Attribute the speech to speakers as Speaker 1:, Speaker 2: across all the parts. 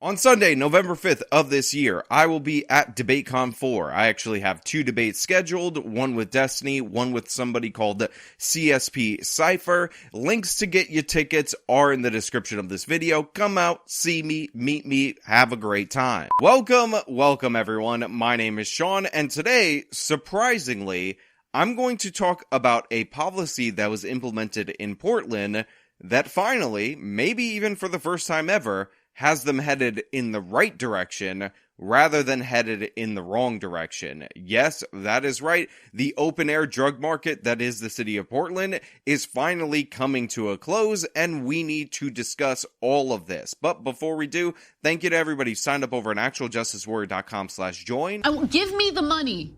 Speaker 1: On Sunday, November 5th of this year, I will be at DebateCon 4. I actually have 2 debates scheduled, one with Destiny, one with somebody called CSP Cypher. Links to get you tickets are in the description of this video. Come out, see me, meet me, have a great time. Welcome everyone. My name is Sean, and today, surprisingly, I'm going to talk about a policy that was implemented in Portland that finally, maybe even for the first time ever, has them headed in the right direction rather than headed in the wrong direction. Yes, that is right. The open-air drug market that is the city of Portland is finally coming to a close, and we need to discuss all of this. But before we do, thank you to everybody who signed up over at actualjusticewarrior.com/join.
Speaker 2: Give me the money.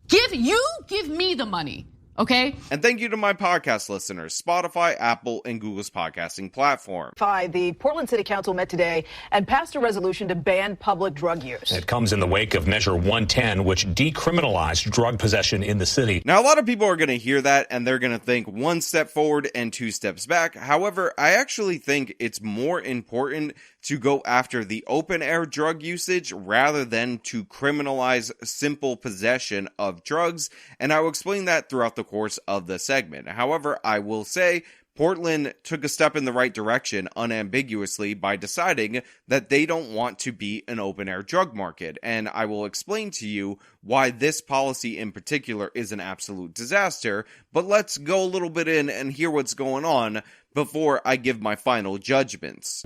Speaker 2: Give me the money. Okay.
Speaker 1: And thank you to my podcast listeners, Spotify, Apple, and Google's podcasting platform.
Speaker 3: The Portland City Council met today and passed a resolution to ban public drug use.
Speaker 4: It comes in the wake of Measure 110, which decriminalized drug possession in the city.
Speaker 1: Now, a lot of people are going to hear that and they're going to think 1 step forward and 2 steps back. However, I actually think it's more important to go after the open-air drug usage rather than to criminalize simple possession of drugs, and I will explain that throughout the course of the segment. However, I will say Portland took a step in the right direction unambiguously by deciding that they don't want to be an open-air drug market, and I will explain to you why this policy in particular is an absolute disaster, but let's go a little bit in and hear what's going on before I give my final judgments.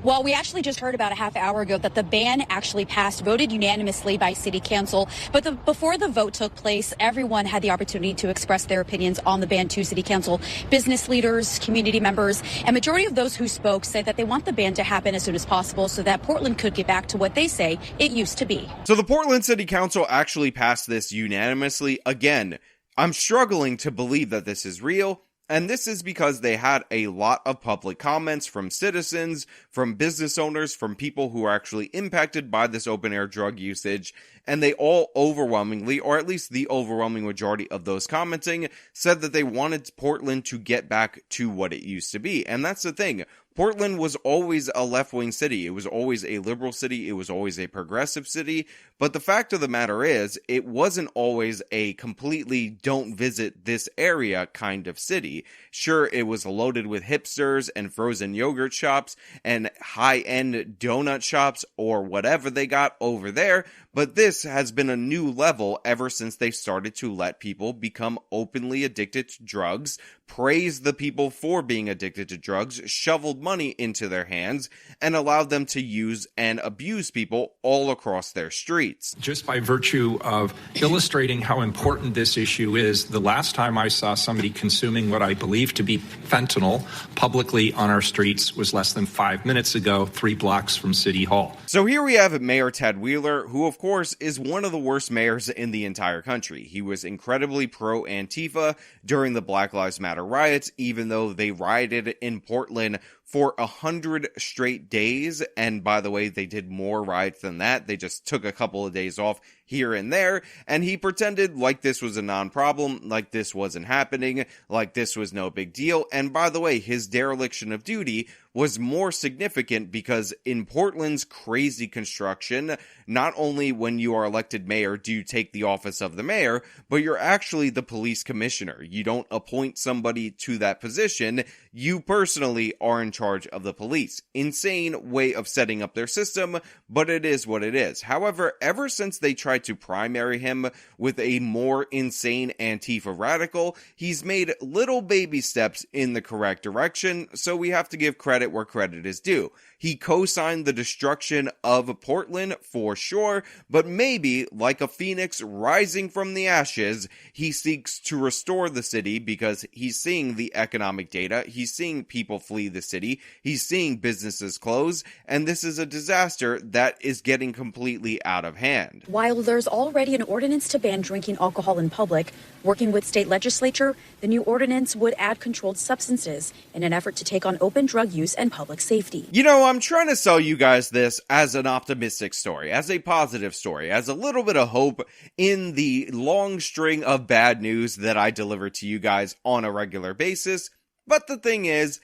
Speaker 5: Well, we actually just heard about a half hour ago that the ban actually passed, voted unanimously by City Council. But before the vote took place, everyone had the opportunity to express their opinions on the ban to City Council. Business leaders, community members, and majority of those who spoke said that they want the ban to happen as soon as possible so that Portland could get back to what they say it used to be.
Speaker 1: So the Portland City Council actually passed this unanimously. Again, I'm struggling to believe that this is real. And this is because they had a lot of public comments from citizens, from business owners, from people who are actually impacted by this open-air drug usage, and they all overwhelmingly, or at least the overwhelming majority of those commenting, said that they wanted Portland to get back to what it used to be. And that's the thing. Portland was always a left-wing city. It was always a liberal city. It was always a progressive city. But the fact of the matter is, it wasn't always a completely don't visit this area kind of city. Sure, it was loaded with hipsters and frozen yogurt shops and high-end donut shops or whatever they got over there. But this has been a new level ever since they started to let people become openly addicted to drugs, praise the people for being addicted to drugs, shoveled money into their hands, and allowed them to use and abuse people all across their streets.
Speaker 6: Just by virtue of illustrating how important this issue is, the last time I saw somebody consuming what I believe to be fentanyl publicly on our streets was less than 5 minutes ago, 3 blocks from City Hall.
Speaker 1: So here we have Mayor Ted Wheeler, who of course is one of the worst mayors in the entire country. He was incredibly pro-Antifa during the Black Lives Matter riots, even though they rioted in Portland for 100 straight days. And by the way, they did more riots than that. They just took a couple of days off here and there, and he pretended like this was a non-problem, like this wasn't happening, like this was no big deal. And by the way, his dereliction of duty was more significant because in Portland's crazy construction, not only when you are elected mayor do you take the office of the mayor, but you're actually the police commissioner. You don't appoint somebody to that position. You personally are in charge of the police. Insane way of setting up their system, but it is what it is. However, ever since they tried to primary him with a more insane Antifa radical, he's made little baby steps in the correct direction, so we have to give credit where credit is due. He co-signed the destruction of Portland for sure, but maybe, like a phoenix rising from the ashes, he seeks to restore the city because he's seeing the economic data, he's seeing people flee the city, he's seeing businesses close, and this is a disaster that is getting completely out of hand.
Speaker 5: While there's already an ordinance to ban drinking alcohol in public, working with state legislature, the new ordinance would add controlled substances in an effort to take on open drug use and public safety.
Speaker 1: You know, I'm trying to sell you guys this as an optimistic story, as a positive story, as a little bit of hope in the long string of bad news that I deliver to you guys on a regular basis. But the thing is,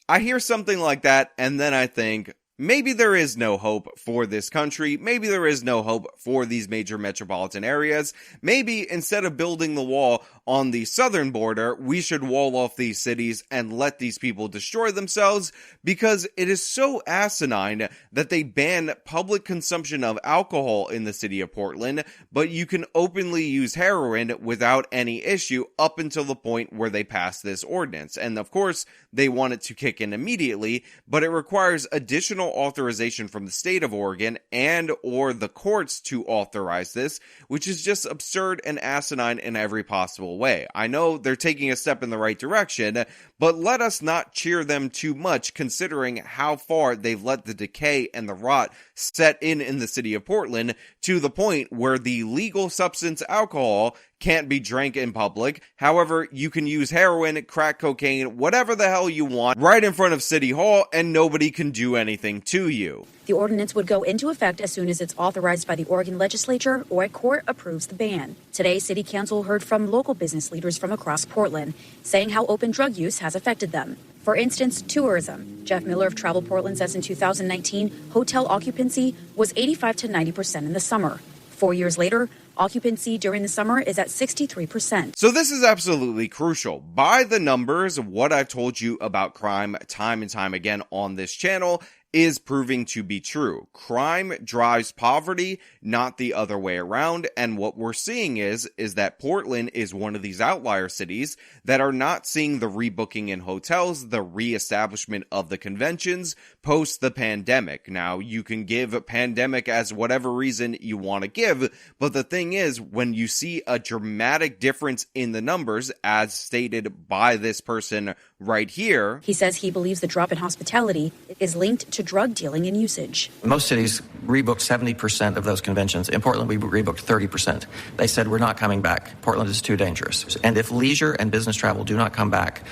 Speaker 1: I hear something like that and then I think, maybe there is no hope for this country. Maybe there is no hope for these major metropolitan areas. Maybe instead of building the wall on the southern border, we should wall off these cities and let these people destroy themselves, because it is so asinine that they ban public consumption of alcohol in the city of Portland, but you can openly use heroin without any issue up until the point where they pass this ordinance. And of course, they want it to kick in immediately, but it requires additional authorization from the state of Oregon and or the courts to authorize this, which is just absurd and asinine in every possible way. I know they're taking a step in the right direction, but let us not cheer them too much considering how far they've let the decay and the rot set in the city of Portland, to the point where the legal substance alcohol can't be drank in public. However, you can use heroin, crack cocaine, whatever the hell you want right in front of City Hall, and nobody can do anything to you.
Speaker 5: The ordinance would go into effect as soon as it's authorized by the Oregon legislature or a court approves the ban. Today, City Council heard from local business leaders from across Portland, saying how open drug use has affected them. For instance, tourism. Jeff Miller of Travel Portland says in 2019, hotel occupancy was 85 to 90% in the summer. 4 years later, occupancy during the summer is at 63%.
Speaker 1: So this is absolutely crucial. By the numbers, what I've told you about crime time and time again on this channel is proving to be true. Crime drives poverty, not the other way around, and what we're seeing is that Portland is one of these outlier cities that are not seeing the rebooking in hotels, the reestablishment of the conventions post the pandemic. Now, you can give a pandemic as whatever reason you want to give, but the thing is, when you see a dramatic difference in the numbers, as stated by this person right here.
Speaker 5: He says he believes the drop in hospitality is linked to drug dealing and usage.
Speaker 7: Most cities rebooked 70% of those conventions. In Portland, we rebooked 30%. They said, we're not coming back. Portland is too dangerous. And if leisure and business travel do not come back,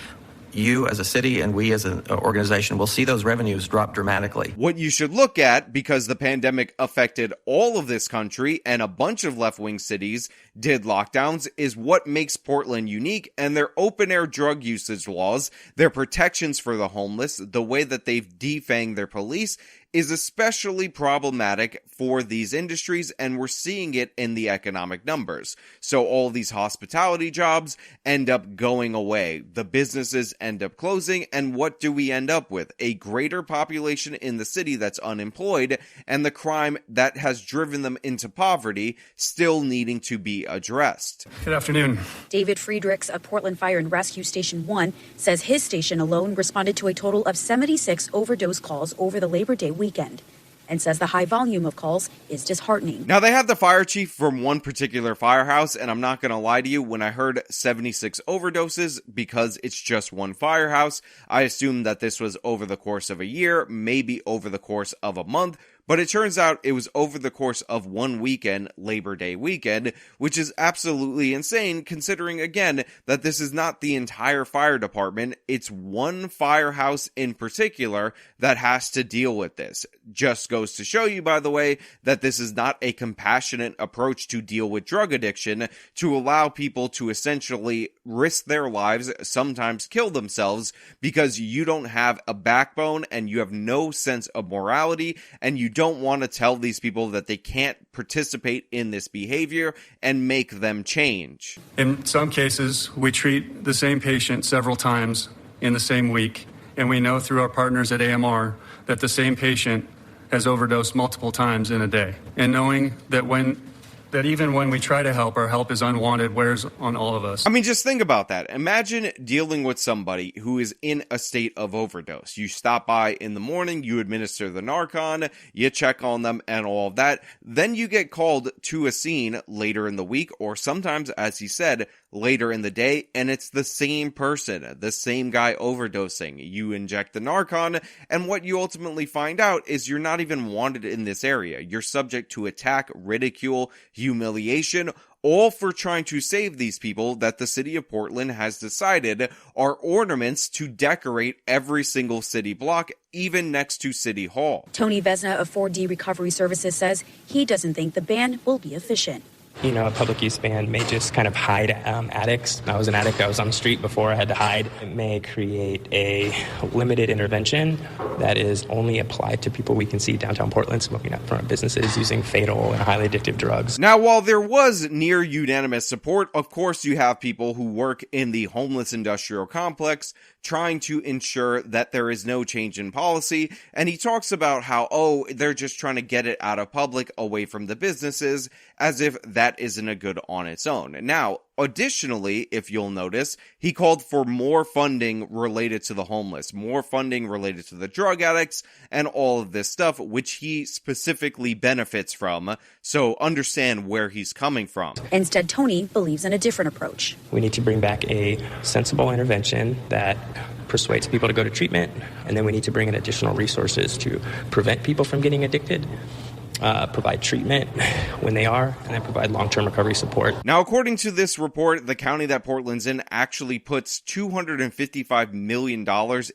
Speaker 7: you as a city and we as an organization will see those revenues drop dramatically.
Speaker 1: What you should look at, because the pandemic affected all of this country and a bunch of left-wing cities did lockdowns, is what makes Portland unique, and their open-air drug usage laws, their protections for the homeless, the way that they've defanged their police, is especially problematic for these industries, and we're seeing it in the economic numbers. So all these hospitality jobs end up going away. The businesses end up closing, and what do we end up with? A greater population in the city that's unemployed, and the crime that has driven them into poverty still needing to be addressed.
Speaker 8: Good afternoon.
Speaker 5: David Friedrichs of Portland Fire and Rescue Station 1 says his station alone responded to a total of 76 overdose calls over the Labor Day weekend, and says the high volume of calls is disheartening.
Speaker 1: Now, they have the fire chief from one particular firehouse, and I'm not going to lie to you, when I heard 76 overdoses, because it's just one firehouse, I assumed that this was over the course of a year, maybe over the course of a month. But it turns out it was over the course of one weekend, Labor Day weekend, which is absolutely insane considering, again, that this is not the entire fire department. It's one firehouse in particular that has to deal with this. Just goes to show you, by the way, that this is not a compassionate approach to deal with drug addiction, to allow people to essentially risk their lives, sometimes kill themselves, because you don't have a backbone and you have no sense of morality, and you don't want to tell these people that they can't participate in this behavior and make them change.
Speaker 8: In some cases, we treat the same patient several times in the same week, and we know through our partners at AMR that the same patient has overdosed multiple times in a day. And knowing that even when we try to help, our help is unwanted wears on all of us.
Speaker 1: I mean, just think about that. Imagine dealing with somebody who is in a state of overdose. You stop by in the morning, you administer the Narcan, you check on them and all of that. Then you get called to a scene later in the week, or sometimes, as he said, later in the day, and it's the same person, the same guy overdosing. You inject the Narcan, and what you ultimately find out is you're not even wanted in this area. You're subject to attack, ridicule, humiliation, all for trying to save these people that the city of Portland has decided are ornaments to decorate every single city block, even next to City Hall.
Speaker 5: Tony Vesna of 4D Recovery Services says he doesn't think the ban will be efficient.
Speaker 9: A public use ban may just kind of hide addicts. I was an addict. I was on the street before I had to hide. It may create a limited intervention that is only applied to people we can see downtown Portland smoking out in front of businesses using fatal and highly addictive drugs.
Speaker 1: Now, while there was near unanimous support, of course you have people who work in the homeless industrial complex trying to ensure that there is no change in policy, and he talks about how, they're just trying to get it out of public, away from the businesses, as if that isn't a good on its own. Now, additionally, if you'll notice, he called for more funding related to the homeless, more funding related to the drug addicts, and all of this stuff, which he specifically benefits from, so understand where he's coming from.
Speaker 5: Instead, Tony believes in a different approach.
Speaker 9: We need to bring back a sensible intervention that persuades people to go to treatment, and then we need to bring in additional resources to prevent people from getting addicted, provide treatment when they are, and then provide long-term recovery support.
Speaker 1: Now, according to this report, the county that Portland's in actually puts $255 million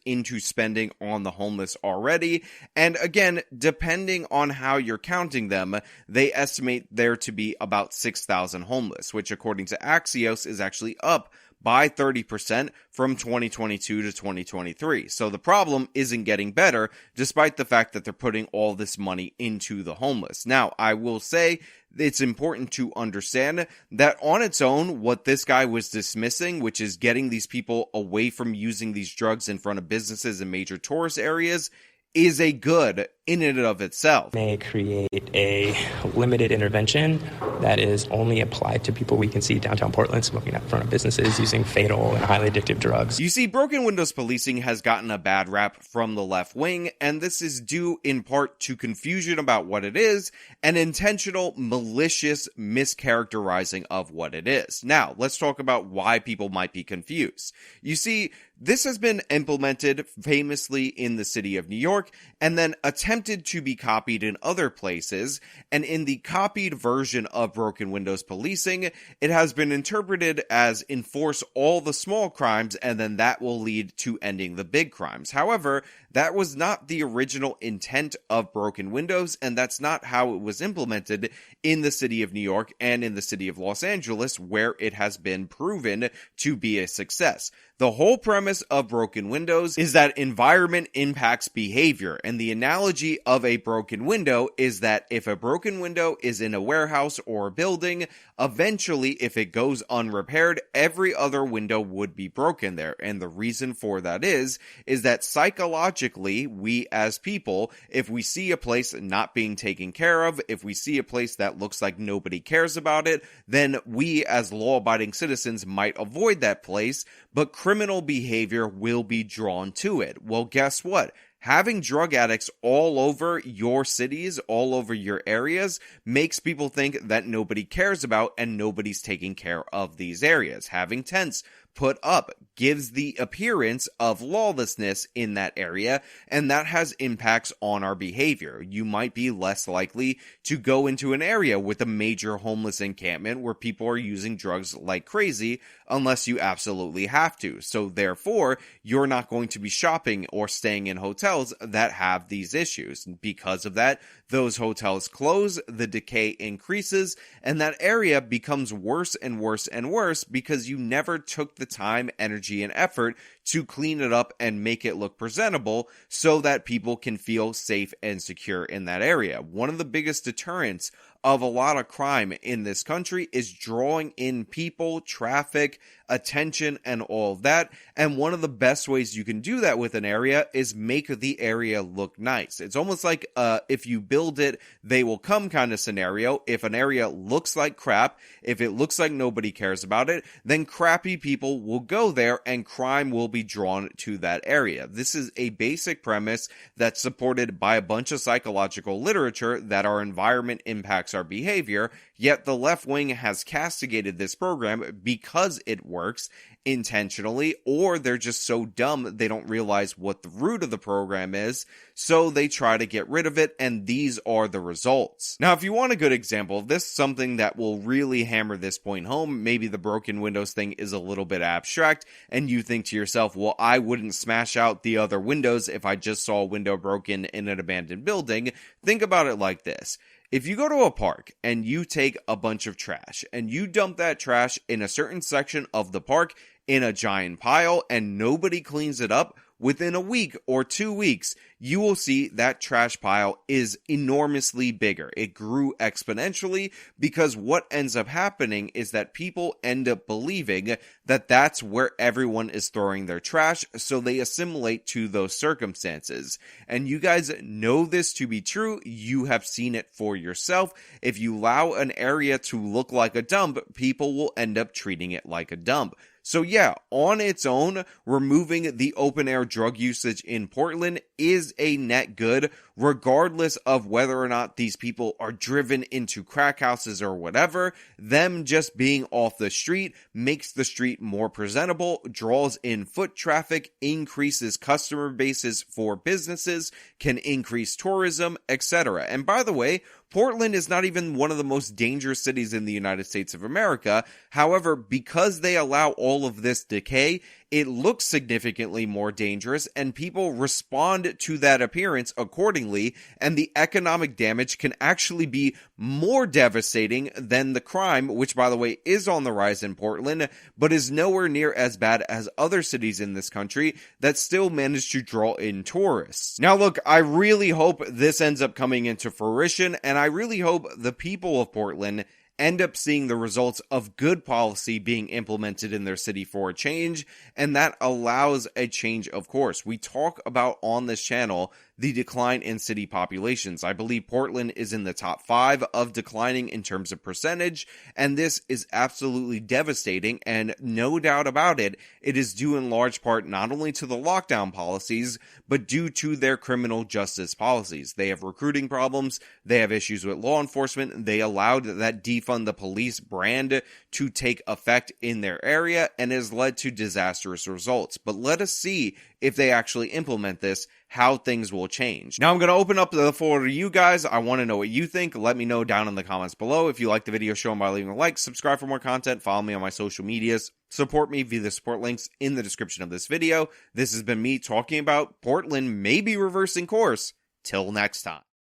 Speaker 1: into spending on the homeless already. And again, depending on how you're counting them, they estimate there to be about 6,000 homeless, which according to Axios is actually up by 30% from 2022 to 2023. So the problem isn't getting better, despite the fact that they're putting all this money into the homeless. Now, I will say it's important to understand that on its own, what this guy was dismissing, which is getting these people away from using these drugs in front of businesses and major tourist areas, is a good in and of itself.
Speaker 9: May create a limited intervention that is only applied to people we can see downtown Portland smoking out in front of businesses using fatal and highly addictive drugs.
Speaker 1: You see, broken windows policing has gotten a bad rap from the left wing, and this is due in part to confusion about what it is and intentional, malicious mischaracterizing of what it is. Now, let's talk about why people might be confused. You see, this has been implemented famously in the city of New York and then attempted to be copied in other places. And in the copied version of broken windows policing, it has been interpreted as enforce all the small crimes and then that will lead to ending the big crimes. However, that was not the original intent of broken windows, and that's not how it was implemented in the city of New York and in the city of Los Angeles, where it has been proven to be a success. The whole premise of broken windows is that environment impacts behavior, and the analogy of a broken window is that if a broken window is in a warehouse or a building, eventually, if it goes unrepaired, every other window would be broken there. And the reason for that is that psychologically, we as people, if we see a place not being taken care of, if we see a place that looks like nobody cares about it, then we as law-abiding citizens might avoid that place, but criminal behavior will be drawn to it. Well, guess what? Having drug addicts all over your cities, all over your areas, makes people think that nobody cares about and nobody's taking care of these areas. Having tents put up gives the appearance of lawlessness in that area, and that has impacts on our behavior. You might be less likely to go into an area with a major homeless encampment where people are using drugs like crazy unless you absolutely have to. So therefore, you're not going to be shopping or staying in hotels that have these issues. Because of that, those hotels close, the decay increases, and that area becomes worse and worse and worse because you never took the time, energy, and effort to clean it up and make it look presentable so that people can feel safe and secure in that area. One of the biggest deterrents of a lot of crime in this country is drawing in people, traffic, attention, and all of that. And one of the best ways you can do that with an area is make the area look nice. It's almost like if you build it, they will come kind of scenario. If an area looks like crap, if it looks like nobody cares about it, then crappy people will go there and crime will be drawn to that area. This is a basic premise that's supported by a bunch of psychological literature that our environment impacts our behavior, yet the left wing has castigated this program because it works intentionally, or they're just so dumb they don't realize what the root of the program is, so they try to get rid of it, and these are the results. Now, if you want a good example of this, something that will really hammer this point home, maybe the broken windows thing is a little bit abstract, and you think to yourself, well, I wouldn't smash out the other windows if I just saw a window broken in an abandoned building. Think about it like this. If you go to a park and you take a bunch of trash and you dump that trash in a certain section of the park in a giant pile and nobody cleans it up, within a week or 2 weeks, you will see that trash pile is enormously bigger. It grew exponentially because what ends up happening is that people end up believing that that's where everyone is throwing their trash, so they assimilate to those circumstances. And you guys know this to be true. You have seen it for yourself. If you allow an area to look like a dump, people will end up treating it like a dump. So yeah, on its own, removing the open air drug usage in Portland is a net good, regardless of whether or not these people are driven into crack houses or whatever. Them just being off the street makes the street more presentable, draws in foot traffic, increases customer bases for businesses, can increase tourism, etc. And by the way, Portland is not even one of the most dangerous cities in the United States of America. However, because they allow all of this decay, it looks significantly more dangerous, and people respond to that appearance accordingly, and the economic damage can actually be more devastating than the crime, which, by the way, is on the rise in Portland, but is nowhere near as bad as other cities in this country that still manage to draw in tourists. Now, look, I really hope this ends up coming into fruition, and I really hope the people of Portland end up seeing the results of good policy being implemented in their city for a change, and that allows a change of course. We talk about on this channel the decline in city populations. I believe Portland is in the top 5 of declining in terms of percentage, and this is absolutely devastating, and no doubt about it, it is due in large part not only to the lockdown policies, but due to their criminal justice policies. They have recruiting problems, they have issues with law enforcement, they allowed that defund the police brand to take effect in their area, and has led to disastrous results. But let us see if they actually implement this, how things will change. Now I'm going to open up the floor to you guys. I want to know what you think. Let me know down in the comments below. If you like the video, show them by leaving a like, subscribe for more content, follow me on my social medias, support me via the support links in the description of this video. This has been me talking about Portland maybe reversing course. Till next time.